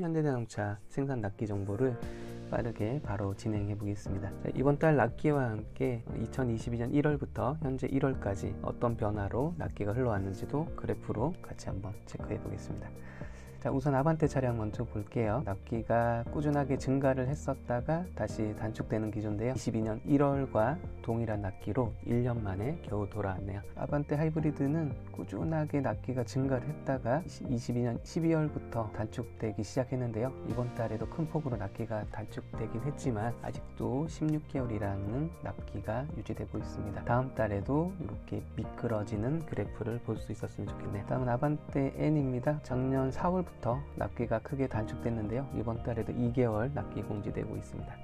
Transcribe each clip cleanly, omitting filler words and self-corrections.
현대자동차 생산 납기 정보를 빠르게 바로 진행해 보겠습니다. 자, 이번 달 납기와 함께 2022년 1월부터 현재 1월까지 어떤 변화로 납기가 흘러왔는지도 그래프로 같이 한번 체크해 보겠습니다. 자, 우선 아반떼 차량 먼저 볼게요. 납기가 꾸준하게 증가를 했었다가 다시 단축되는 기조인데요. 22년 1월과 동일한 납기로 1년 만에 겨우 돌아왔네요. 아반떼 하이브리드는 꾸준하게 납기가 증가를 했다가 22년 12월부터 단축되기 시작했는데요. 이번 달에도 큰 폭으로 납기가 단축되긴 했지만 아직도 16개월이라는 납기가 유지되고 있습니다. 다음 달에도 이렇게 미끄러지는 그래프를 볼 수 있었으면 좋겠네요. 다음은 아반떼 N입니다. 작년 4월부터 납기가 크게 단축됐는데요. 이번 달에도 2개월 납기 공지되고 있습니다.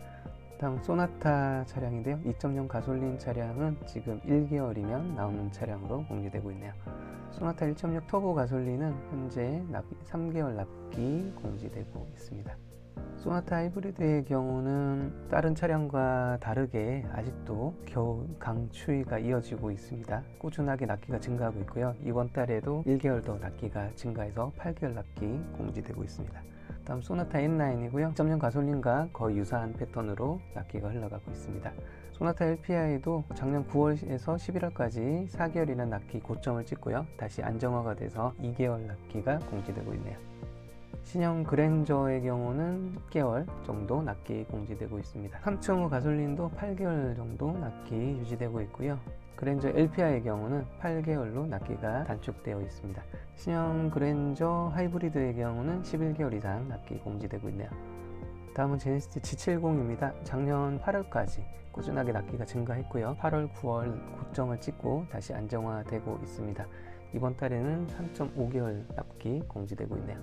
다음 소나타 차량인데요. 2.0 가솔린 차량은 지금 1개월이면 나오는 차량으로 공지되고 있네요. 소나타 1.6 터보 가솔린은 현재 3개월 납기 공지되고 있습니다. 소나타 하이브리드의 경우는 다른 차량과 다르게 아직도 겨우 강추위가 이어지고 있습니다. 꾸준하게 납기가 증가하고 있고요. 이번 달에도 1개월 더 납기가 증가해서 8개월 납기 공지되고 있습니다. 다음 소나타 N9이고요. 2.0 가솔린과 거의 유사한 패턴으로 납기가 흘러가고 있습니다. 소나타 LPI도 작년 9월에서 11월까지 4개월이나 납기 고점을 찍고요. 다시 안정화가 돼서 2개월 납기가 공지되고 있네요. 신형 그랜저의 경우는 10개월 정도 납기 공지되고 있습니다. 3.5 가솔린도 8개월 정도 납기 유지되고 있고요. 그랜저 LPI의 경우는 8개월로 납기가 단축되어 있습니다. 신형 그랜저 하이브리드의 경우는 11개월 이상 납기 공지되고 있네요. 다음은 제네시스 G70입니다. 작년 8월까지 꾸준하게 납기가 증가했고요. 8월, 9월 고점을 찍고 다시 안정화되고 있습니다. 이번 달에는 3.5개월 납기 공지되고 있네요.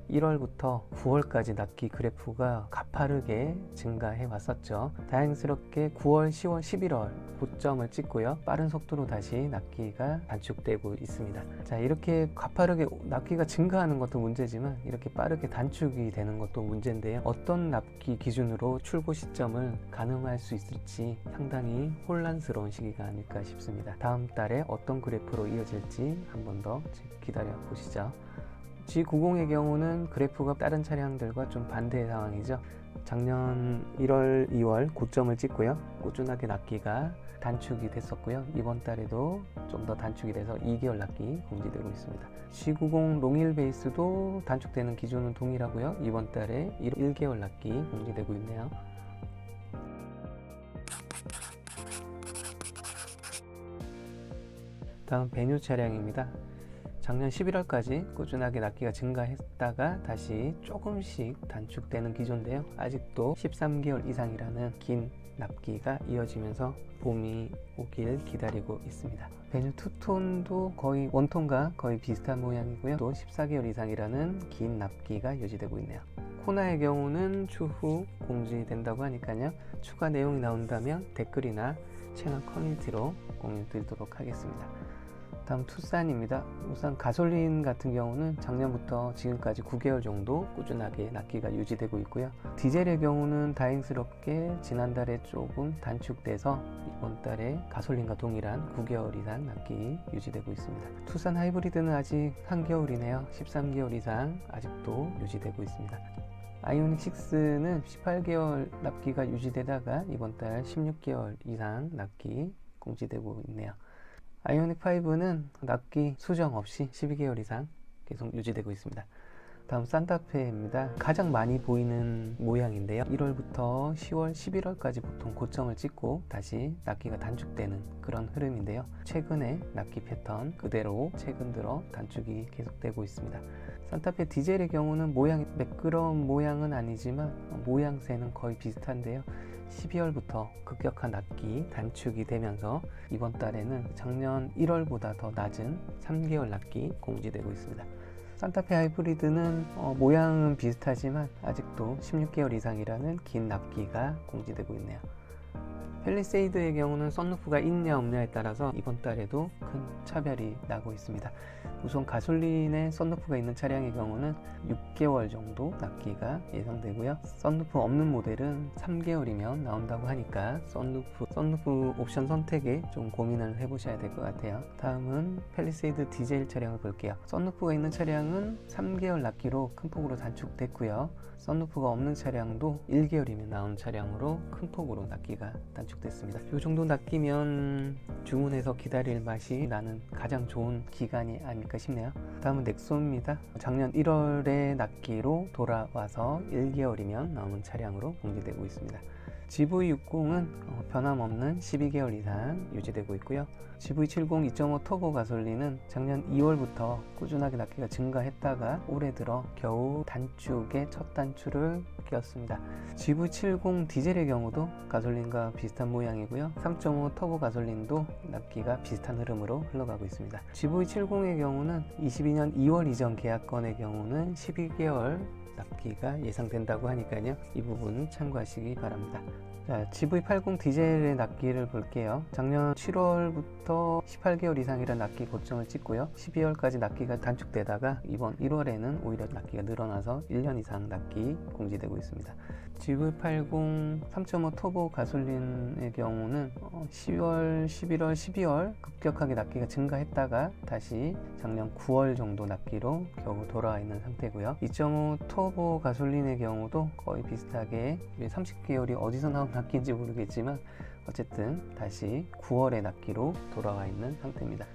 1월부터 9월까지 납기 그래프가 가파르게 증가해 왔었죠. 다행스럽게 9월, 10월, 11월 고점을 찍고요. 빠른 속도로 다시 납기가 단축되고 있습니다. 자, 이렇게 가파르게 납기가 증가하는 것도 문제지만 이렇게 빠르게 단축이 되는 것도 문제인데요. 어떤 납기 기준으로 출고 시점을 가늠할 수 있을지 상당히 혼란스러운 시기가 아닐까 싶습니다. 다음 달에 어떤 그래프로 이어질지 한 번 더 기다려 보시죠. G90의 경우는 그래프가 다른 차량들과 좀 반대의 상황이죠. 작년 1월, 2월 고점을 찍고요. 꾸준하게 납기가 단축이 됐었고요. 이번 달에도 좀 더 단축이 돼서 2개월 납기 공지되고 있습니다. G90 롱힐 베이스도 단축되는 기준은 동일하고요. 이번 달에 1개월 납기 공지되고 있네요. 다음 베뉴 차량입니다. 작년 11월까지 꾸준하게 납기가 증가했다가 다시 조금씩 단축되는 기조인데요. 아직도 13개월 이상이라는 긴 납기가 이어지면서 봄이 오길 기다리고 있습니다. 베뉴 투톤도 거의 원톤과 거의 비슷한 모양이고요. 또 14개월 이상이라는 긴 납기가 유지되고 있네요. 코나의 경우는 추후 공지된다고 하니까요. 추가 내용이 나온다면 댓글이나 채널 커뮤니티로 공유 드리도록 하겠습니다. 다음 투싼입니다. 우선 가솔린 같은 경우는 작년부터 지금까지 9개월 정도 꾸준하게 납기가 유지되고 있고요. 디젤의 경우는 다행스럽게 지난달에 조금 단축돼서 이번 달에 가솔린과 동일한 9개월 이상 납기 유지되고 있습니다. 투싼 하이브리드는 아직 한겨울이네요. 13개월 이상 아직도 유지되고 있습니다. 아이오닉 6는 18개월 납기가 유지되다가 이번 달 16개월 이상 납기 공지되고 있네요. 아이오닉 5는 납기 수정 없이 12개월 이상 계속 유지되고 있습니다. 다음 산타페입니다. 가장 많이 보이는 모양인데요. 1월부터 10월, 11월까지 보통 고점을 찍고 다시 납기가 단축되는 그런 흐름인데요. 최근에 납기 패턴 그대로 최근 들어 단축이 계속되고 있습니다. 산타페 디젤의 경우는 모양이 매끄러운 모양은 아니지만 모양새는 거의 비슷한데요. 12월부터 급격한 납기 단축이 되면서 이번 달에는 작년 1월보다 더 낮은 3개월 납기 공지되고 있습니다. 산타페 하이브리드는 모양은 비슷하지만 아직도 16개월 이상이라는 긴 납기가 공지되고 있네요. 팰리세이드의 경우는 썬루프가 있냐 없냐에 따라서 이번 달에도 큰 차별이 나고 있습니다. 우선 가솔린에 썬루프가 있는 차량의 경우는 6개월 정도 납기가 예상되고요. 썬루프 없는 모델은 3개월이면 나온다고 하니까 썬루프 옵션 선택에 좀 고민을 해보셔야 될 것 같아요. 다음은 팰리세이드 디젤 차량을 볼게요. 썬루프가 있는 차량은 3개월 납기로 큰 폭으로 단축됐고요. 썬루프가 없는 차량도 1개월이면 나온 차량으로 큰 폭으로 납기가 단축됐습니다. 이 정도 납기면 주문해서 기다릴 맛이 나는 가장 좋은 기간이 아닐까 싶네요. 다음은 넥소입니다. 작년 1월에 납기로 돌아와서 1개월이면 나오는 차량으로 공개되고 있습니다. GV60은 변함없는 12개월 이상 유지되고 있고요. GV70 2.5 터보 가솔린은 작년 2월부터 꾸준하게 납기가 증가했다가 올해 들어 겨우 단축의 첫 단추를 끼웠습니다. GV70 디젤의 경우도 가솔린과 비슷한 모양이고요. 3.5 터보 가솔린도 납기가 비슷한 흐름으로 흘러가고 있습니다. GV70의 경우는 22년 2월 이전 계약건의 경우는 12개월 납기가 예상된다고 하니까요. 이 부분은 참고하시기 바랍니다. 자, GV80 디젤의 납기를 볼게요. 작년 7월부터 18개월 이상이라는 납기 고점을 찍고요. 12월까지 납기가 단축되다가 이번 1월에는 오히려 납기가 늘어나서 1년 이상 납기 공지되고 있습니다. GV80 3.5 터보 가솔린의 경우는 10월, 11월, 12월 급격하게 납기가 증가했다가 다시 작년 9월 정도 납기로 겨우 돌아와 있는 상태고요. 2.5 터보 가솔린의 경우도 거의 비슷하게 30개월이 어디서 나온 납기인지 모르겠지만 어쨌든 다시 9월의 납기로 돌아와 있는 상태입니다.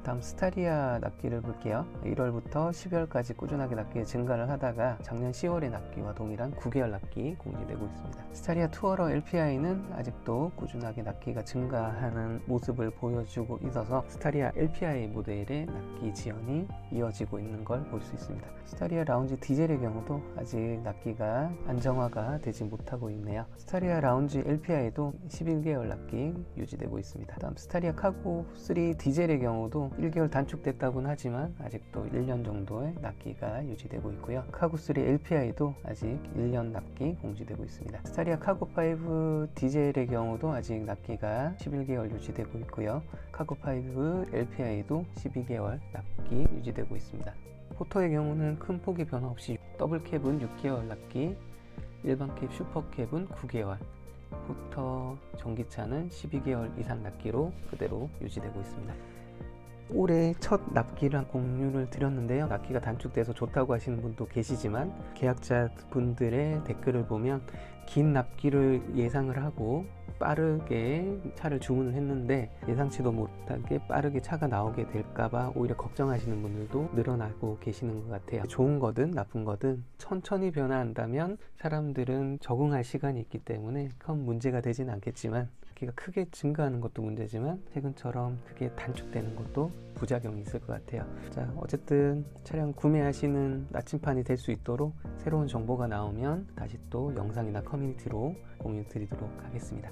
다음 스타리아 납기를 볼게요. 1월부터 12월까지 꾸준하게 납기가 증가를 하다가 작년 10월의 납기와 동일한 9개월 납기 공지되고 있습니다. 스타리아 투어러 LPI는 아직도 꾸준하게 납기가 증가하는 모습을 보여주고 있어서 스타리아 LPI 모델의 납기 지연이 이어지고 있는 걸 볼 수 있습니다. 스타리아 라운지 디젤의 경우도 아직 납기가 안정화가 되지 못하고 있네요. 스타리아 라운지 LPI도 11개월 납기 유지되고 있습니다. 다음 스타리아 카고 3 디젤의 경우도 1개월 단축됐다고는 하지만 아직도 1년 정도의 납기가 유지되고 있고요. 카고3 LPI도 아직 1년 납기 공지되고 있습니다. 스타리아 카고5 디젤의 경우도 아직 납기가 11개월 유지되고 있고요. 카고5 LPI도 12개월 납기 유지되고 있습니다. 포터의 경우는 큰 폭의 변화 없이 더블캡은 6개월 납기, 일반 캡, 슈퍼캡은 9개월, 포터 전기차는 12개월 이상 납기로 그대로 유지되고 있습니다. 올해 첫 납기를 공유를 드렸는데요. 납기가 단축돼서 좋다고 하시는 분도 계시지만 계약자 분들의 댓글을 보면 긴 납기를 예상을 하고 빠르게 차를 주문을 했는데 예상치도 못하게 빠르게 차가 나오게 될까봐 오히려 걱정하시는 분들도 늘어나고 계시는 것 같아요. 좋은 거든 나쁜 거든 천천히 변화한다면 사람들은 적응할 시간이 있기 때문에 큰 문제가 되지는 않겠지만 납기가 크게 증가하는 것도 문제지만 최근처럼 크게 단축되는 것도 부작용이 있을 것 같아요. 자, 어쨌든 차량 구매하시는 나침판이 될 수 있도록 새로운 정보가 나오면 다시 또 영상이나 커뮤니티로 공유 드리도록 하겠습니다.